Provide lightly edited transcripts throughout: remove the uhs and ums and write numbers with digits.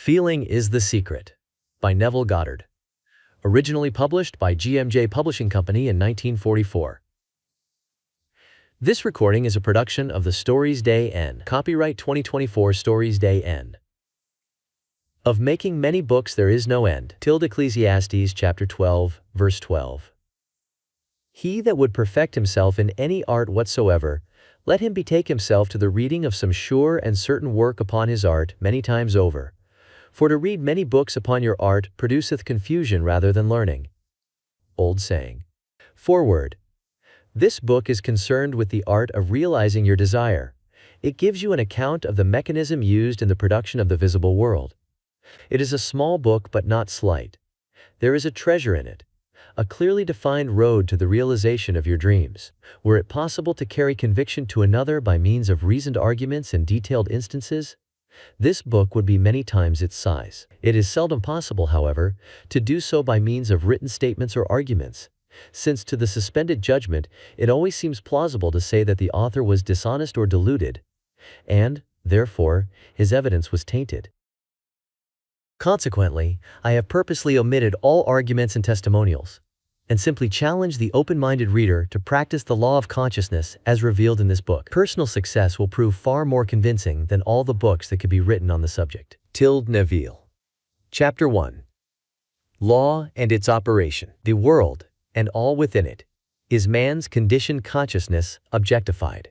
Feeling is the Secret by Neville Goddard. Originally published by GMJ Publishing Company in 1944. This recording is a production of the Stories Day N. Copyright 2024 Stories Day N. Of making many books there is no end. Ecclesiastes chapter 12, verse 12. He that would perfect himself in any art whatsoever, let him betake himself to the reading of some sure and certain work upon his art many times over. For to read many books upon your art produceth confusion rather than learning. Old saying. Foreword. This book is concerned with the art of realizing your desire. It gives you an account of the mechanism used in the production of the visible world. It is a small book but not slight. There is a treasure in it, a clearly defined road to the realization of your dreams. Were it possible to carry conviction to another by means of reasoned arguments and detailed instances, this book would be many times its size. It is seldom possible, however, to do so by means of written statements or arguments, since to the suspended judgment it always seems plausible to say that the author was dishonest or deluded, and, therefore, his evidence was tainted. Consequently, I have purposely omitted all arguments and testimonials, and simply challenge the open-minded reader to practice the law of consciousness as revealed in this book. Personal success will prove far more convincing than all the books that could be written on the subject. Neville. Chapter 1. Law and its operation. The world, and all within it, is man's conditioned consciousness objectified.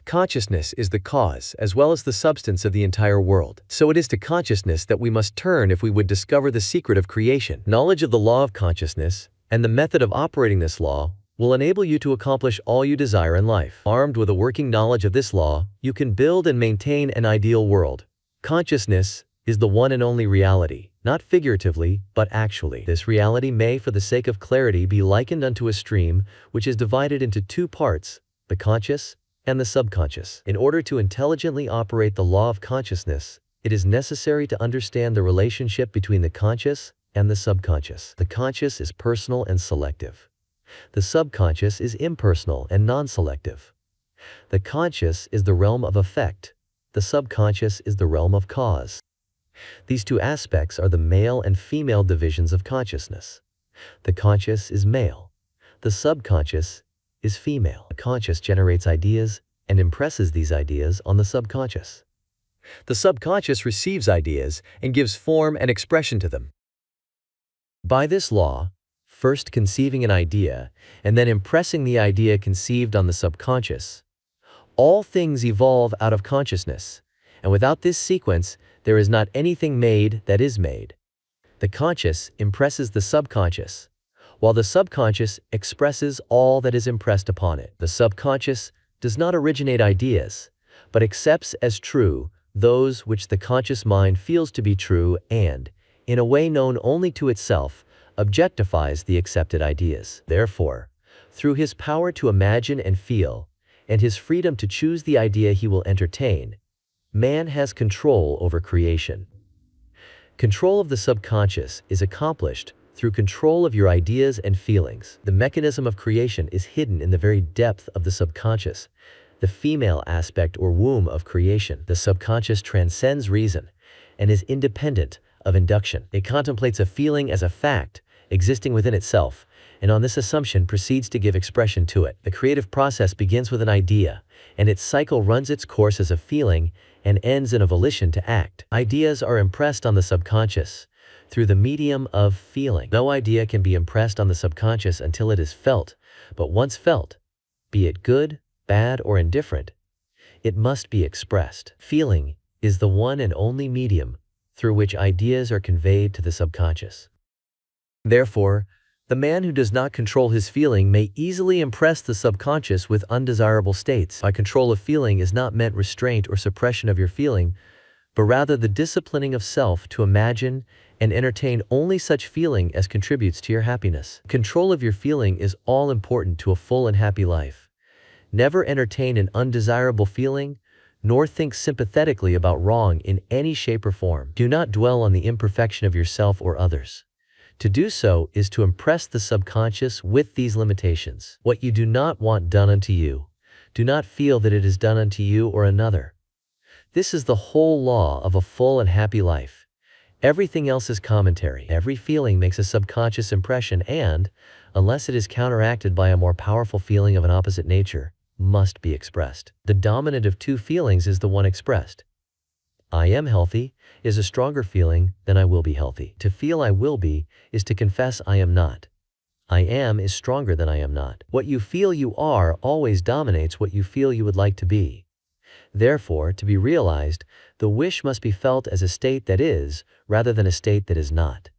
Consciousness is the cause as well as the substance of the entire world. So it is to consciousness that we must turn if we would discover the secret of creation. Knowledge of the law of consciousness and the method of operating this law will enable you to accomplish all you desire in life. Armed with a working knowledge of this law, you can build and maintain an ideal world. Consciousness is the one and only reality, not figuratively, but actually. This reality may, for the sake of clarity, be likened unto a stream which is divided into two parts, the conscious and the subconscious. In order to intelligently operate the law of consciousness, it is necessary to understand the relationship between the conscious and the subconscious. The conscious is personal and selective. The subconscious is impersonal and non-selective. The conscious is the realm of effect. The subconscious is the realm of cause. These two aspects are the male and female divisions of consciousness. The conscious is male. The subconscious is female. The conscious generates ideas and impresses these ideas on the subconscious. The subconscious receives ideas and gives form and expression to them. By this law, first conceiving an idea and then impressing the idea conceived on the subconscious, all things evolve out of consciousness, and without this sequence, there is not anything made that is made. The conscious impresses the subconscious, while the subconscious expresses all that is impressed upon it. The subconscious does not originate ideas, but accepts as true those which the conscious mind feels to be true and, in a way known only to itself, objectifies the accepted ideas. Therefore, through his power to imagine and feel, and his freedom to choose the idea he will entertain, man has control over creation. Control of the subconscious is accomplished through control of your ideas and feelings. The mechanism of creation is hidden in the very depth of the subconscious, the female aspect or womb of creation. The subconscious transcends reason and is independent of induction. It contemplates a feeling as a fact existing within itself, and on this assumption proceeds to give expression to it. The creative process begins with an idea, and its cycle runs its course as a feeling and ends in a volition to act. Ideas are impressed on the subconscious through the medium of feeling. No idea can be impressed on the subconscious until it is felt, but once felt, be it good, bad, or indifferent, it must be expressed. Feeling is the one and only medium through which ideas are conveyed to the subconscious. Therefore, the man who does not control his feeling may easily impress the subconscious with undesirable states. By control of feeling is not meant restraint or suppression of your feeling, but rather the disciplining of self to imagine and entertain only such feeling as contributes to your happiness. Control of your feeling is all important to a full and happy life. Never entertain an undesirable feeling, nor think sympathetically about wrong in any shape or form. Do not dwell on the imperfection of yourself or others. To do so is to impress the subconscious with these limitations. What you do not want done unto you, do not feel that it is done unto you or another. This is the whole law of a full and happy life, Everything else is commentary. Every feeling makes a subconscious impression and, unless it is counteracted by a more powerful feeling of an opposite nature, must be expressed. The dominant of two feelings is the one expressed. I am healthy is a stronger feeling than I will be healthy. To feel I will be is to confess I am not. I am is stronger than I am not. What you feel you are always dominates what you feel you would like to be. Therefore, to be realized, the wish must be felt as a state that is, rather than a state that is not.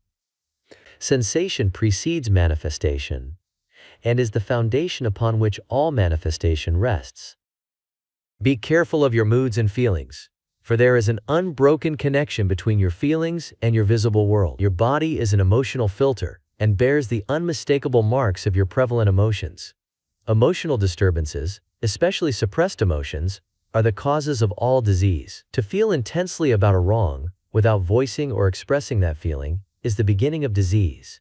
Sensation precedes manifestation, and is the foundation upon which all manifestation rests. Be careful of your moods and feelings, for there is an unbroken connection between your feelings and your visible world. Your body is an emotional filter and bears the unmistakable marks of your prevalent emotions. Emotional disturbances, especially suppressed emotions, are the causes of all disease. To feel intensely about a wrong, without voicing or expressing that feeling, is the beginning of disease.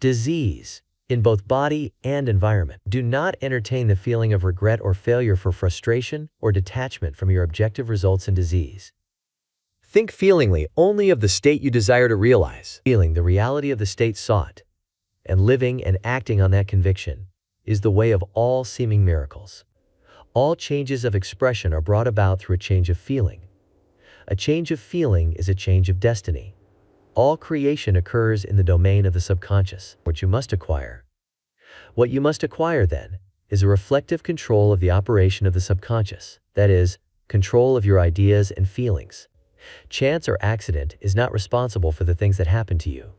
Disease, in both body and environment. Do not entertain the feeling of regret or failure for frustration or detachment from your objective results in disease. Think feelingly only of the state you desire to realize. Feeling the reality of the state sought, and living and acting on that conviction, is the way of all seeming miracles. All changes of expression are brought about through a change of feeling. A change of feeling is a change of destiny. All creation occurs in the domain of the subconscious. What you must acquire. What you must acquire, then, is a reflective control of the operation of the subconscious, that is, control of your ideas and feelings. Chance or accident is not responsible for the things that happen to you,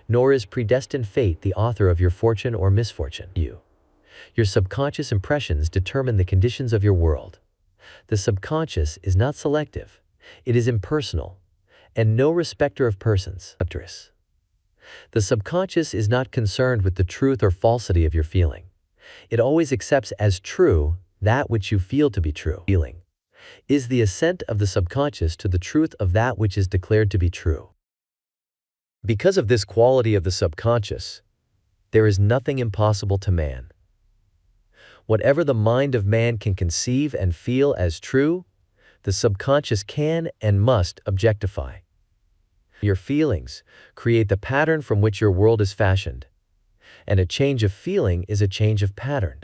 nor is predestined fate the author of your fortune or misfortune. Your subconscious impressions determine the conditions of your world. The subconscious is not selective, it is impersonal, and no respecter of persons. The subconscious is not concerned with the truth or falsity of your feeling. It always accepts as true that which you feel to be true. Feeling is the assent of the subconscious to the truth of that which is declared to be true. Because of this quality of the subconscious, there is nothing impossible to man. Whatever the mind of man can conceive and feel as true, the subconscious can and must objectify. Your feelings create the pattern from which your world is fashioned, and a change of feeling is a change of pattern.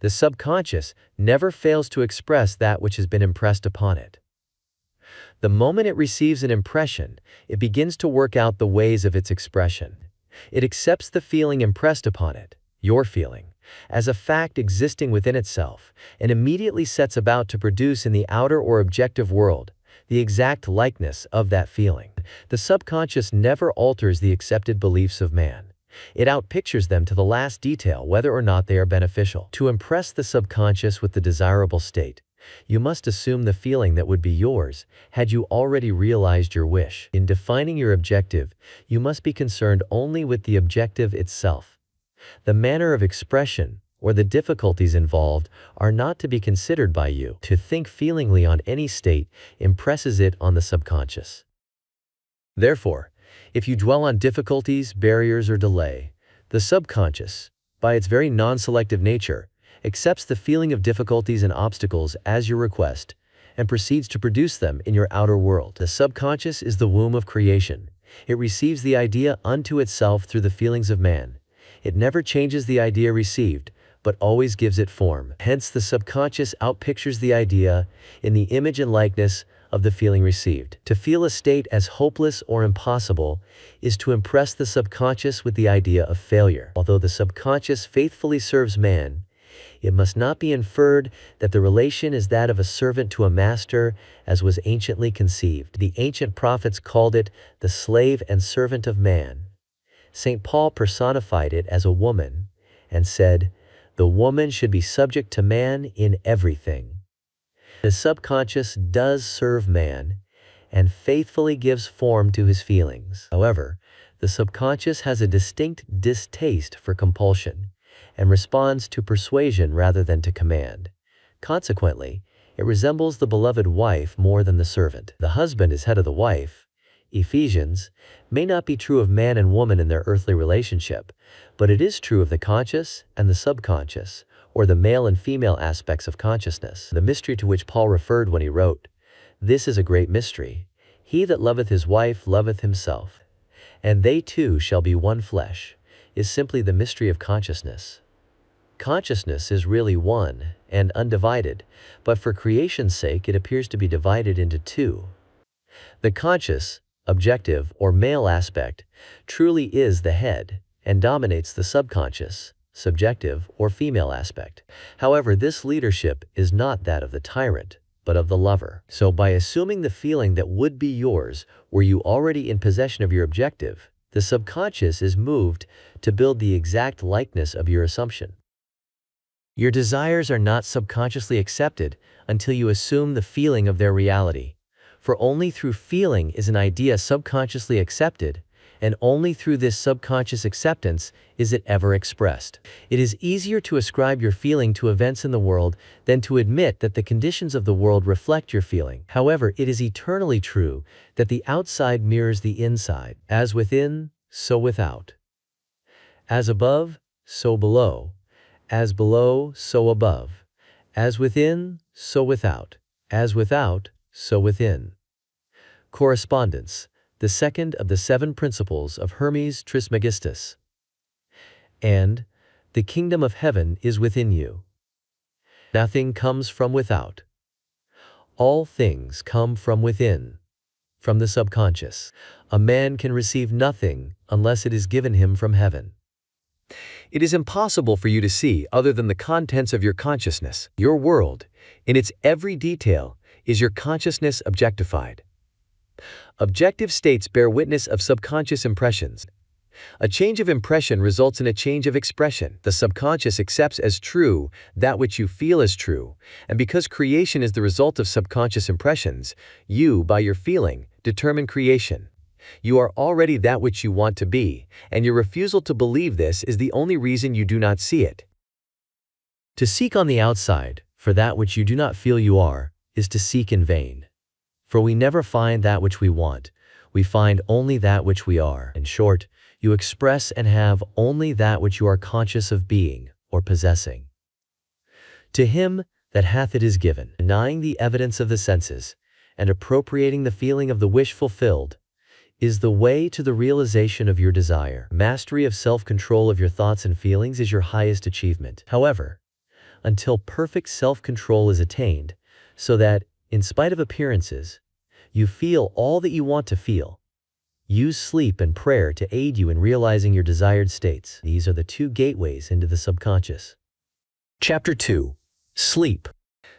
The subconscious never fails to express that which has been impressed upon it. The moment it receives an impression, it begins to work out the ways of its expression. It accepts the feeling impressed upon it, your feeling, as a fact existing within itself, and immediately sets about to produce in the outer or objective world the exact likeness of that feeling. The subconscious never alters the accepted beliefs of man. It outpictures them to the last detail whether or not they are beneficial. To impress the subconscious with the desirable state, you must assume the feeling that would be yours had you already realized your wish. In defining your objective, you must be concerned only with the objective itself. The manner of expression or the difficulties involved are not to be considered by you. To think feelingly on any state impresses it on the subconscious. Therefore, if you dwell on difficulties, barriers, or delay, the subconscious, by its very non-selective nature, accepts the feeling of difficulties and obstacles as your request and proceeds to produce them in your outer world. The subconscious is the womb of creation. It receives the idea unto itself through the feelings of man. It never changes the idea received, but always gives it form. Hence, the subconscious outpictures the idea in the image and likeness of the feeling received. To feel a state as hopeless or impossible is to impress the subconscious with the idea of failure. Although the subconscious faithfully serves man, it must not be inferred that the relation is that of a servant to a master, as was anciently conceived. The ancient prophets called it the slave and servant of man. St. Paul personified it as a woman and said, "The woman should be subject to man in everything." The subconscious does serve man and faithfully gives form to his feelings. However, the subconscious has a distinct distaste for compulsion and responds to persuasion rather than to command. Consequently, it resembles the beloved wife more than the servant. The husband is head of the wife. Ephesians may not be true of man and woman in their earthly relationship, but it is true of the conscious and the subconscious, or the male and female aspects of consciousness. The mystery to which Paul referred when he wrote, "This is a great mystery." He that loveth his wife loveth himself, and they two shall be one flesh, is simply the mystery of consciousness. Consciousness is really one and undivided, but for creation's sake it appears to be divided into two. The conscious, objective, or male aspect truly is the head and dominates the subconscious, subjective, or female aspect. However, this leadership is not that of the tyrant, but of the lover. So by assuming the feeling that would be yours were you already in possession of your objective, the subconscious is moved to build the exact likeness of your assumption. Your desires are not subconsciously accepted until you assume the feeling of their reality. For only through feeling is an idea subconsciously accepted, and only through this subconscious acceptance is it ever expressed. It is easier to ascribe your feeling to events in the world than to admit that the conditions of the world reflect your feeling. However, it is eternally true that the outside mirrors the inside. As within, so without. As above, so below. As below, so above. As within, so without. As without, so within. Correspondence. The second of the 7 principles of Hermes Trismegistus. And the kingdom of heaven is within you. Nothing comes from without. All things come from within, from the subconscious. A man can receive nothing unless it is given him from heaven. It is impossible for you to see other than the contents of your consciousness. Your world, in its every detail, is your consciousness objectified. Objective states bear witness of subconscious impressions. A change of impression results in a change of expression. The subconscious accepts as true that which you feel is true, and because creation is the result of subconscious impressions, you, by your feeling, determine creation. You are already that which you want to be, and your refusal to believe this is the only reason you do not see it. To seek on the outside for that which you do not feel you are is to seek in vain. For we never find that which we want, we find only that which we are. In short, you express and have only that which you are conscious of being or possessing. To him that hath it is given, denying the evidence of the senses, and appropriating the feeling of the wish fulfilled, is the way to the realization of your desire. Mastery of self-control of your thoughts and feelings is your highest achievement. However, until perfect self-control is attained, so that, in spite of appearances, you feel all that you want to feel, use sleep and prayer to aid you in realizing your desired states. These are the 2 gateways into the subconscious. Chapter 2. Sleep.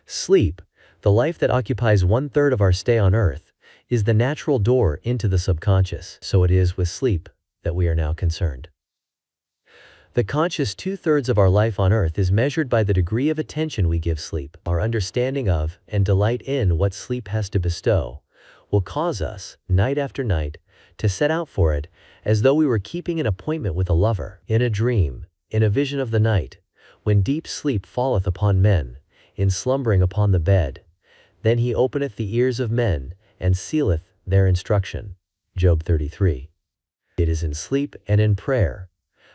Sleep, the life that occupies 1/3 of our stay on earth, is the natural door into the subconscious. So it is with sleep that we are now concerned. The conscious 2/3 of our life on earth is measured by the degree of attention we give sleep. Our understanding of and delight in what sleep has to bestow will cause us, night after night, to set out for it as though we were keeping an appointment with a lover. In a dream, in a vision of the night, when deep sleep falleth upon men, in slumbering upon the bed, then he openeth the ears of men, and sealeth their instruction. Job 33. It is in sleep and in prayer,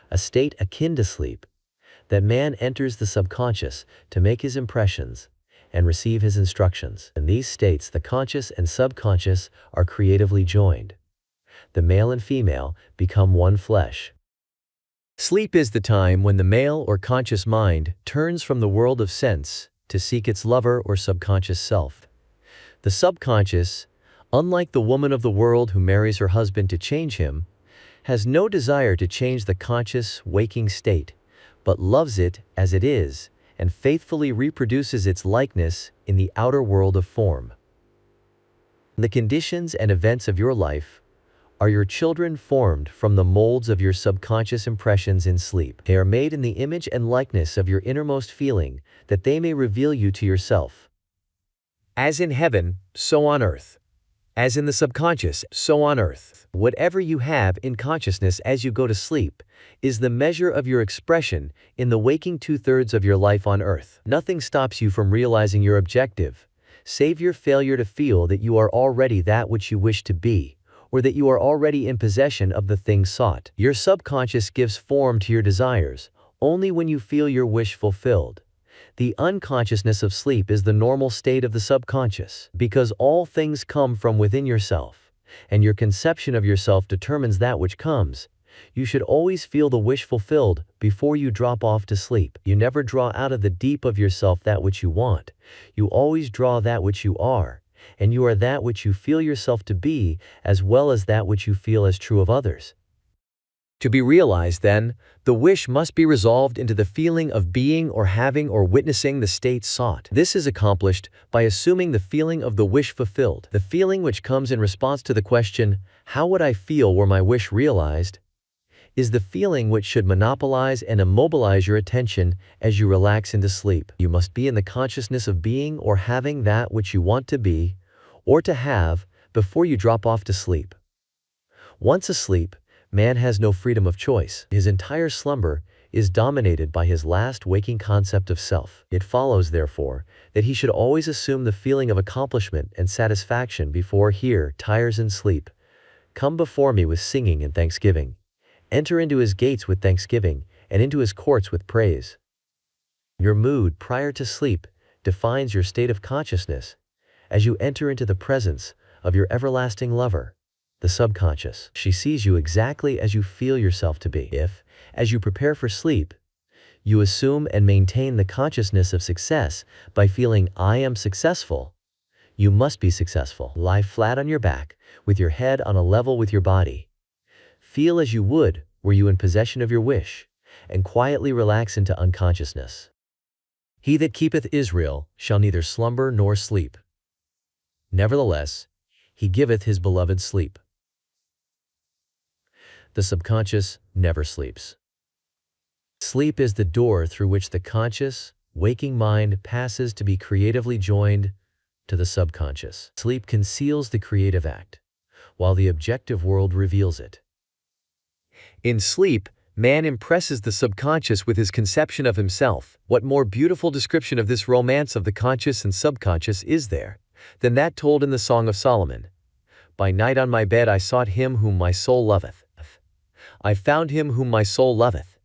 a state akin to sleep, that man enters the subconscious to make his impressions and receive his instructions. In these states, the conscious and subconscious are creatively joined. The male and female become one flesh. Sleep is the time when the male or conscious mind turns from the world of sense to seek its lover or subconscious self. The subconscious, unlike the woman of the world who marries her husband to change him, has no desire to change the conscious, waking state, but loves it as it is and faithfully reproduces its likeness in the outer world of form. The conditions and events of your life are your children formed from the molds of your subconscious impressions in sleep. They are made in the image and likeness of your innermost feeling, that they may reveal you to yourself. As in heaven, so on earth. As in the subconscious, so on earth. Whatever you have in consciousness as you go to sleep is the measure of your expression in the waking 2/3 of your life on earth. Nothing stops you from realizing your objective, save your failure to feel that you are already that which you wish to be, or that you are already in possession of the thing sought. Your subconscious gives form to your desires only when you feel your wish fulfilled. The unconsciousness of sleep is the normal state of the subconscious, because all things come from within yourself. and your conception of yourself determines that which comes. You should always feel the wish fulfilled before you drop off to sleep. You never draw out of the deep of yourself that which you want. You always draw that which you are, and you are that which you feel yourself to be, as well as that which you feel as true of others. To be realized, then, the wish must be resolved into the feeling of being or having or witnessing the state sought. This is accomplished by assuming the feeling of the wish fulfilled. The feeling which comes in response to the question, "How would I feel were my wish realized?" is the feeling which should monopolize and immobilize your attention as you relax into sleep. You must be in the consciousness of being or having that which you want to be or to have before you drop off to sleep. Once asleep, man has no freedom of choice. His entire slumber is dominated by his last waking concept of self. It follows, therefore, that he should always assume the feeling of accomplishment and satisfaction before he tires in sleep. Come before me with singing and thanksgiving. Enter into his gates with thanksgiving, and into his courts with praise. Your mood prior to sleep defines your state of consciousness as you enter into the presence of your everlasting lover, the subconscious. She sees you exactly as you feel yourself to be. If, as you prepare for sleep, you assume and maintain the consciousness of success by feeling "I am successful," you must be successful. Lie flat on your back, with your head on a level with your body. Feel as you would were you in possession of your wish, and quietly relax into unconsciousness. He that keepeth Israel shall neither slumber nor sleep. Nevertheless, he giveth his beloved sleep. The subconscious never sleeps. Sleep is the door through which the conscious, waking mind passes to be creatively joined to the subconscious. Sleep conceals the creative act, while the objective world reveals it. In sleep, man impresses the subconscious with his conception of himself. What more beautiful description of this romance of the conscious and subconscious is there than that told in the Song of Solomon? By night on my bed I sought him whom my soul loveth. I found him whom my soul loveth.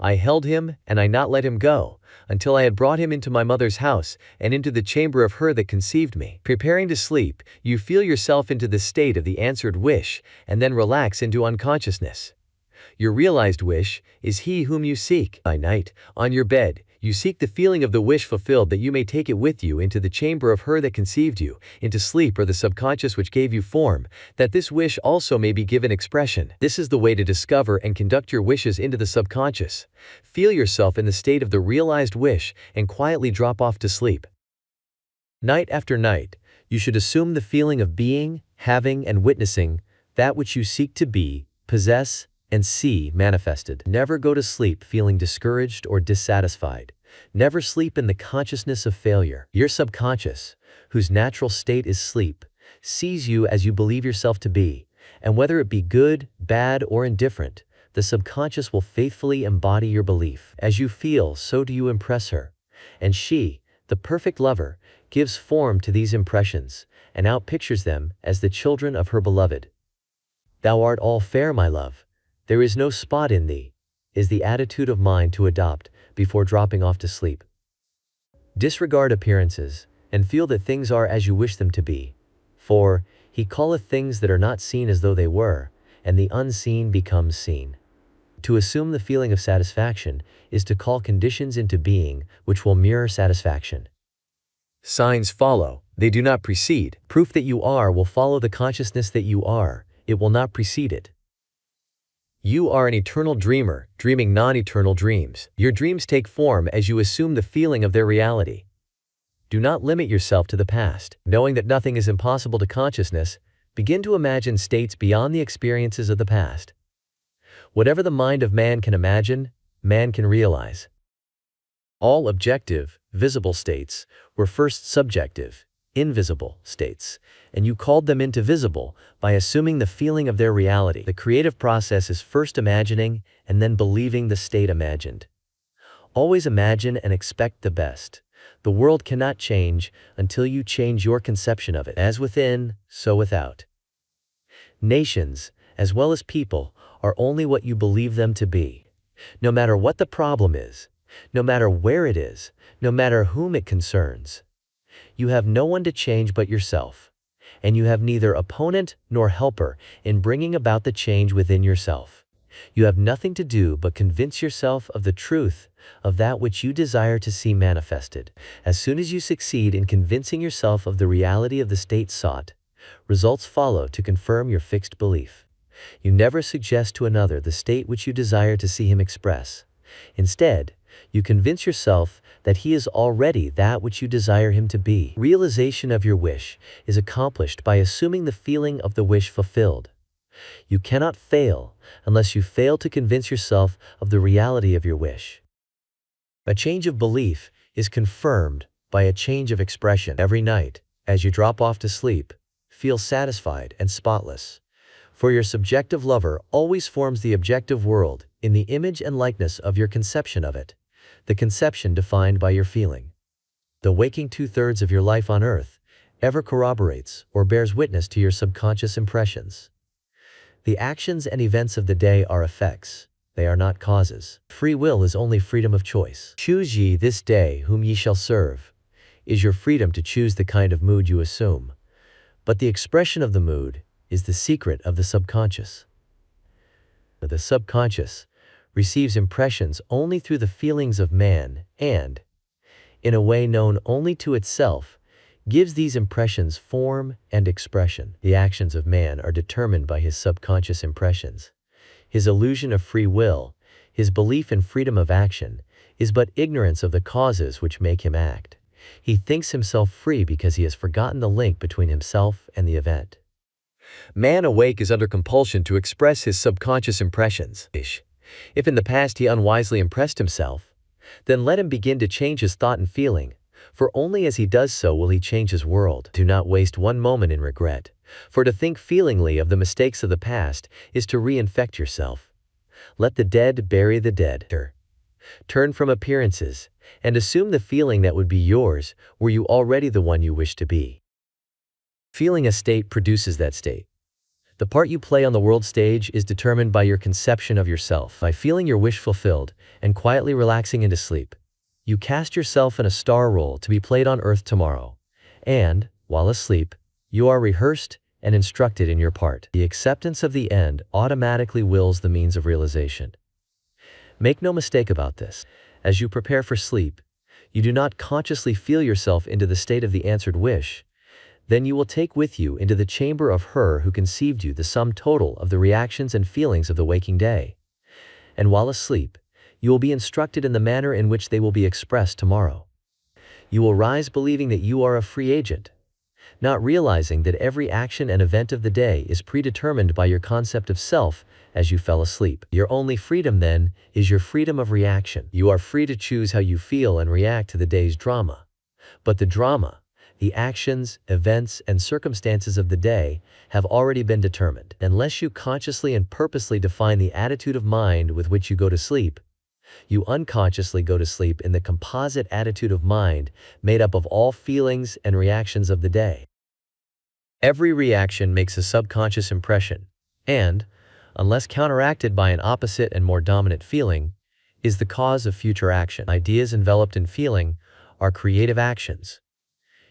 I held him, and I not let him go, until I had brought him into my mother's house, and into the chamber of her that conceived me. Preparing to sleep, you feel yourself into the state of the answered wish, and then relax into unconsciousness. Your realized wish is he whom you seek. By night, on your bed, you seek the feeling of the wish fulfilled that you may take it with you into the chamber of her that conceived you, into sleep or the subconscious which gave you form, that this wish also may be given expression. This is the way to discover and conduct your wishes into the subconscious. Feel yourself in the state of the realized wish and quietly drop off to sleep. Night after night, you should assume the feeling of being, having, and witnessing that which you seek to be, possess, and see manifested. Never go to sleep feeling discouraged or dissatisfied. Never sleep in the consciousness of failure. Your subconscious, whose natural state is sleep, sees you as you believe yourself to be, and whether it be good, bad, or indifferent, the subconscious will faithfully embody your belief. As you feel, so do you impress her, and she, the perfect lover, gives form to these impressions, and outpictures them as the children of her beloved. Thou art all fair, my love. There is no spot in thee, is the attitude of mind to adopt before dropping off to sleep. Disregard appearances, and feel that things are as you wish them to be. For, he calleth things that are not seen as though they were, and the unseen becomes seen. To assume the feeling of satisfaction is to call conditions into being which will mirror satisfaction. Signs follow, they do not precede. Proof that you are will follow the consciousness that you are, it will not precede it. You are an eternal dreamer, dreaming non-eternal dreams. Your dreams take form as you assume the feeling of their reality. Do not limit yourself to the past. Knowing that nothing is impossible to consciousness, begin to imagine states beyond the experiences of the past. Whatever the mind of man can imagine, man can realize. All objective, visible states were first subjective, invisible states, and you called them into visible by assuming the feeling of their reality. The creative process is first imagining and then believing the state imagined. Always imagine and expect the best. The world cannot change until you change your conception of it. As within, so without. Nations, as well as people, are only what you believe them to be. No matter what the problem is, no matter where it is, no matter whom it concerns, you have no one to change but yourself, and you have neither opponent nor helper in bringing about the change within yourself. You have nothing to do but convince yourself of the truth of that which you desire to see manifested. As soon as you succeed in convincing yourself of the reality of the state sought, results follow to confirm your fixed belief. You never suggest to another the state which you desire to see him express. Instead, you convince yourself that he is already that which you desire him to be. Realization of your wish is accomplished by assuming the feeling of the wish fulfilled. You cannot fail unless you fail to convince yourself of the reality of your wish. A change of belief is confirmed by a change of expression. Every night, as you drop off to sleep, feel satisfied and spotless. For your subjective lover always forms the objective world in the image and likeness of your conception of it, the conception defined by your feeling. The waking two-thirds of your life on earth ever corroborates or bears witness to your subconscious impressions. The actions and events of the day are effects, they are not causes. Free will is only freedom of choice. Choose ye this day whom ye shall serve, is your freedom to choose the kind of mood you assume. But the expression of the mood is the secret of the subconscious. The subconscious receives impressions only through the feelings of man and, in a way known only to itself, gives these impressions form and expression. The actions of man are determined by his subconscious impressions. His illusion of free will, his belief in freedom of action, is but ignorance of the causes which make him act. He thinks himself free because he has forgotten the link between himself and the event. Man awake is under compulsion to express his subconscious impressions. If in the past he unwisely impressed himself, then let him begin to change his thought and feeling, for only as he does so will he change his world. Do not waste one moment in regret, for to think feelingly of the mistakes of the past is to reinfect yourself. Let the dead bury the dead. Turn from appearances, and assume the feeling that would be yours were you already the one you wish to be. Feeling a state produces that state. The part you play on the world stage is determined by your conception of yourself. By feeling your wish fulfilled and quietly relaxing into sleep, you cast yourself in a star role to be played on earth tomorrow. And, while asleep, you are rehearsed and instructed in your part. The acceptance of the end automatically wills the means of realization. Make no mistake about this. As you prepare for sleep, you do not consciously feel yourself into the state of the answered wish. Then you will take with you into the chamber of her who conceived you the sum total of the reactions and feelings of the waking day. And while asleep, you will be instructed in the manner in which they will be expressed tomorrow. You will rise believing that you are a free agent, not realizing that every action and event of the day is predetermined by your concept of self as you fell asleep. Your only freedom then is your freedom of reaction. You are free to choose how you feel and react to the day's drama. But the drama, the actions, events, and circumstances of the day have already been determined. Unless you consciously and purposely define the attitude of mind with which you go to sleep, you unconsciously go to sleep in the composite attitude of mind made up of all feelings and reactions of the day. Every reaction makes a subconscious impression, and, unless counteracted by an opposite and more dominant feeling, is the cause of future action. Ideas enveloped in feeling are creative actions.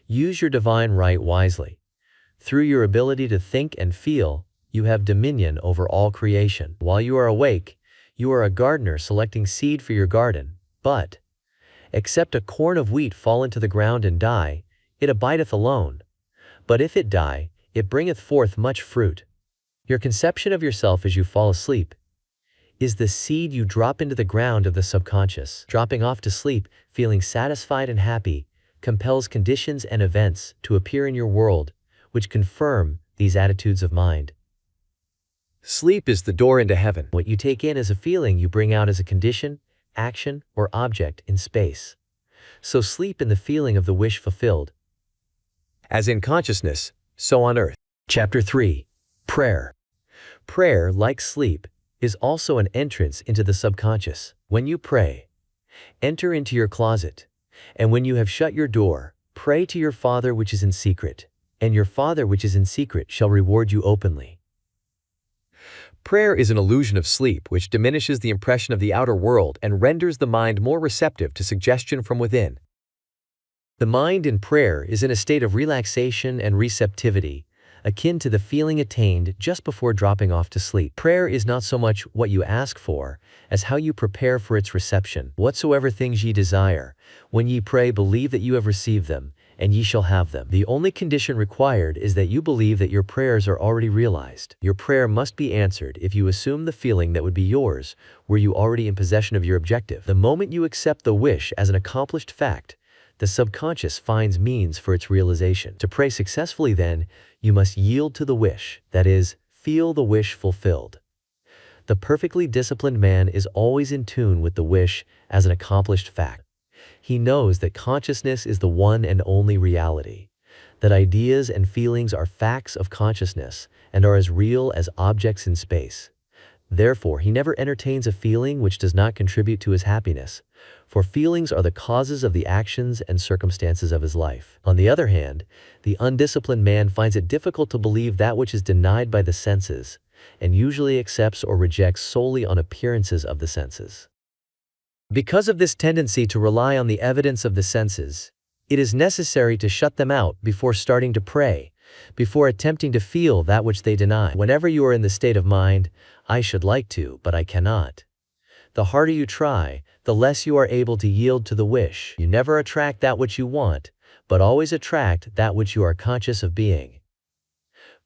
Use your divine right wisely. Through your ability to think and feel, you have dominion over all creation. While you are awake, you are a gardener selecting seed for your garden, but, except a corn of wheat fall into the ground and die, it abideth alone. But if it die, it bringeth forth much fruit. Your conception of yourself as you fall asleep is the seed you drop into the ground of the subconscious. Dropping off to sleep, feeling satisfied and happy, compels conditions and events to appear in your world, which confirm these attitudes of mind. Sleep is the door into heaven. What you take in as a feeling you bring out as a condition, action, or object in space. So sleep in the feeling of the wish fulfilled. As in consciousness, so on earth. Chapter 3. Prayer. Prayer, like sleep, is also an entrance into the subconscious. When you pray, enter into your closet, and when you have shut your door, pray to your Father which is in secret, and your Father which is in secret shall reward you openly. Prayer is an illusion of sleep which diminishes the impression of the outer world and renders the mind more receptive to suggestion from within. The mind in prayer is in a state of relaxation and receptivity, akin to the feeling attained just before dropping off to sleep. Prayer is not so much what you ask for, as how you prepare for its reception. Whatsoever things ye desire, when ye pray, believe that you have received them, and ye shall have them. The only condition required is that you believe that your prayers are already realized. Your prayer must be answered if you assume the feeling that would be yours, were you already in possession of your objective. The moment you accept the wish as an accomplished fact, the subconscious finds means for its realization. To pray successfully, then, you must yield to the wish, that is, feel the wish fulfilled. The perfectly disciplined man is always in tune with the wish as an accomplished fact. He knows that consciousness is the one and only reality, that ideas and feelings are facts of consciousness and are as real as objects in space. Therefore, he never entertains a feeling which does not contribute to his happiness, for feelings are the causes of the actions and circumstances of his life. On the other hand, the undisciplined man finds it difficult to believe that which is denied by the senses, and usually accepts or rejects solely on appearances of the senses. Because of this tendency to rely on the evidence of the senses, it is necessary to shut them out before starting to pray, before attempting to feel that which they deny. Whenever you are in the state of mind, I should like to, but I cannot, the harder you try, the less you are able to yield to the wish. You never attract that which you want, but always attract that which you are conscious of being.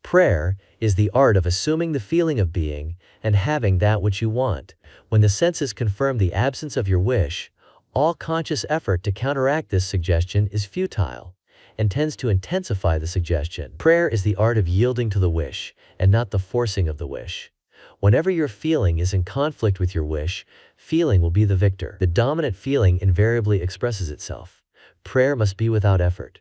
Prayer is the art of assuming the feeling of being and having that which you want. When the senses confirm the absence of your wish, all conscious effort to counteract this suggestion is futile and tends to intensify the suggestion. Prayer is the art of yielding to the wish and not the forcing of the wish. Whenever your feeling is in conflict with your wish, feeling will be the victor. The dominant feeling invariably expresses itself. Prayer must be without effort.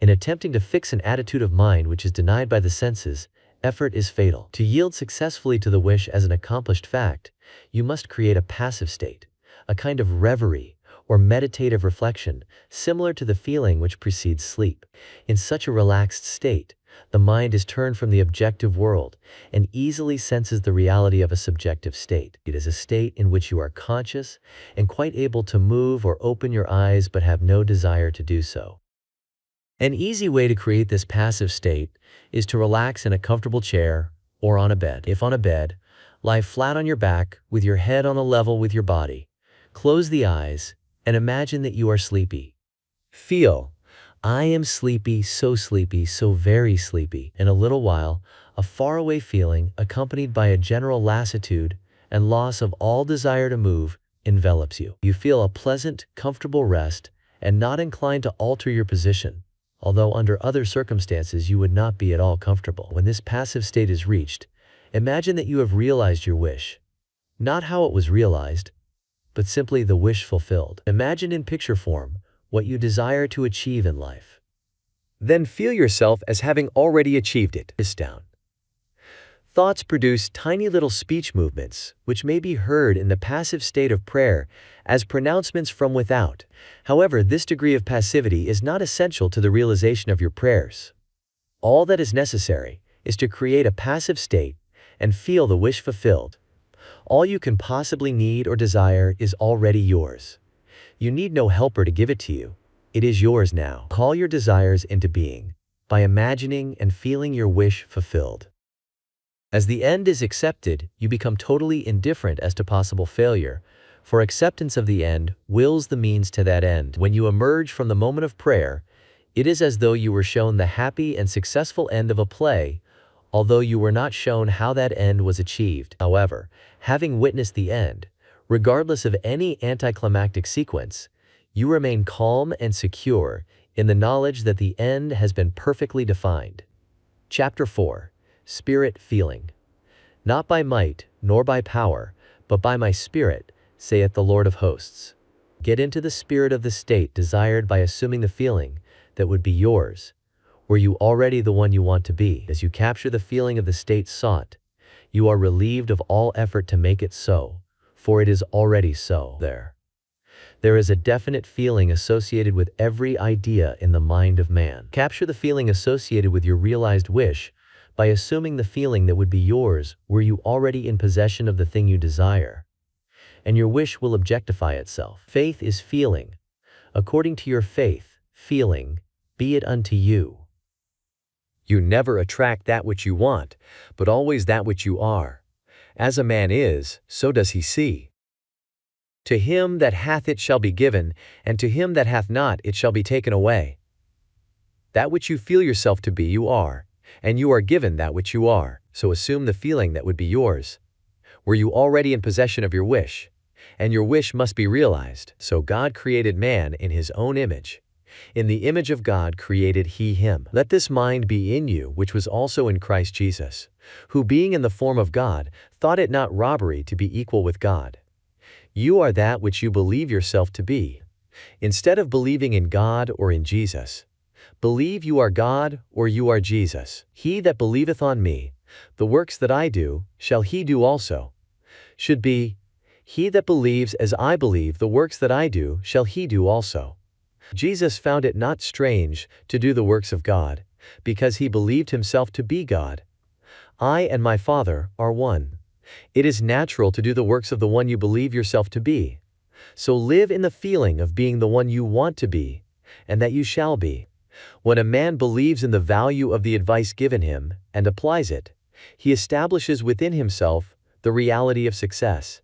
In attempting to fix an attitude of mind which is denied by the senses, effort is fatal. To yield successfully to the wish as an accomplished fact, you must create a passive state, a kind of reverie or meditative reflection, similar to the feeling which precedes sleep. In such a relaxed state, the mind is turned from the objective world and easily senses the reality of a subjective state. It is a state in which you are conscious and quite able to move or open your eyes but have no desire to do so. An easy way to create this passive state is to relax in a comfortable chair or on a bed. If on a bed, lie flat on your back with your head on a level with your body. Close the eyes and imagine that you are sleepy. Feel, I am sleepy, so very sleepy. In a little while, a faraway feeling accompanied by a general lassitude and loss of all desire to move envelops you. You feel a pleasant, comfortable rest and not inclined to alter your position, although under other circumstances you would not be at all comfortable. When this passive state is reached, imagine that you have realized your wish. Not how it was realized, but simply the wish fulfilled. Imagine in picture form what you desire to achieve in life. Then feel yourself as having already achieved it. Down. Thoughts produce tiny little speech movements, which may be heard in the passive state of prayer as pronouncements from without. However, this degree of passivity is not essential to the realization of your prayers. All that is necessary is to create a passive state and feel the wish fulfilled. All you can possibly need or desire is already yours. You need no helper to give it to you. It is yours now. Call your desires into being by imagining and feeling your wish fulfilled. As the end is accepted, you become totally indifferent as to possible failure, for acceptance of the end wills the means to that end. When you emerge from the moment of prayer, it is as though you were shown the happy and successful end of a play, although you were not shown how that end was achieved. However, having witnessed the end, regardless of any anticlimactic sequence, you remain calm and secure in the knowledge that the end has been perfectly defined. Chapter 4. Spirit Feeling. Not by might, nor by power, but by my spirit, saith the Lord of hosts. Get into the spirit of the state desired by assuming the feeling that would be yours, were you already the one you want to be. As you capture the feeling of the state sought, you are relieved of all effort to make it so, for it is already so. There is a definite feeling associated with every idea in the mind of man. Capture the feeling associated with your realized wish by assuming the feeling that would be yours were you already in possession of the thing you desire, and your wish will objectify itself. Faith is feeling. According to your faith, feeling, be it unto you. You never attract that which you want, but always that which you are. As a man is, so does he see. To him that hath it shall be given, and to him that hath not it shall be taken away. That which you feel yourself to be you are, and you are given that which you are, so assume the feeling that would be yours. Were you already in possession of your wish? And your wish must be realized, so God created man in his own image. In the image of God created he him. Let this mind be in you which was also in Christ Jesus, who being in the form of God, thought it not robbery to be equal with God. You are that which you believe yourself to be. Instead of believing in God or in Jesus, believe you are God or you are Jesus. He that believeth on me, the works that I do, shall he do also. Should be, he that believes as I believe the works that I do, shall he do also. Jesus found it not strange to do the works of God, because he believed himself to be God. I and my Father are one. It is natural to do the works of the one you believe yourself to be. So live in the feeling of being the one you want to be, and that you shall be. When a man believes in the value of the advice given him, and applies it, he establishes within himself the reality of success.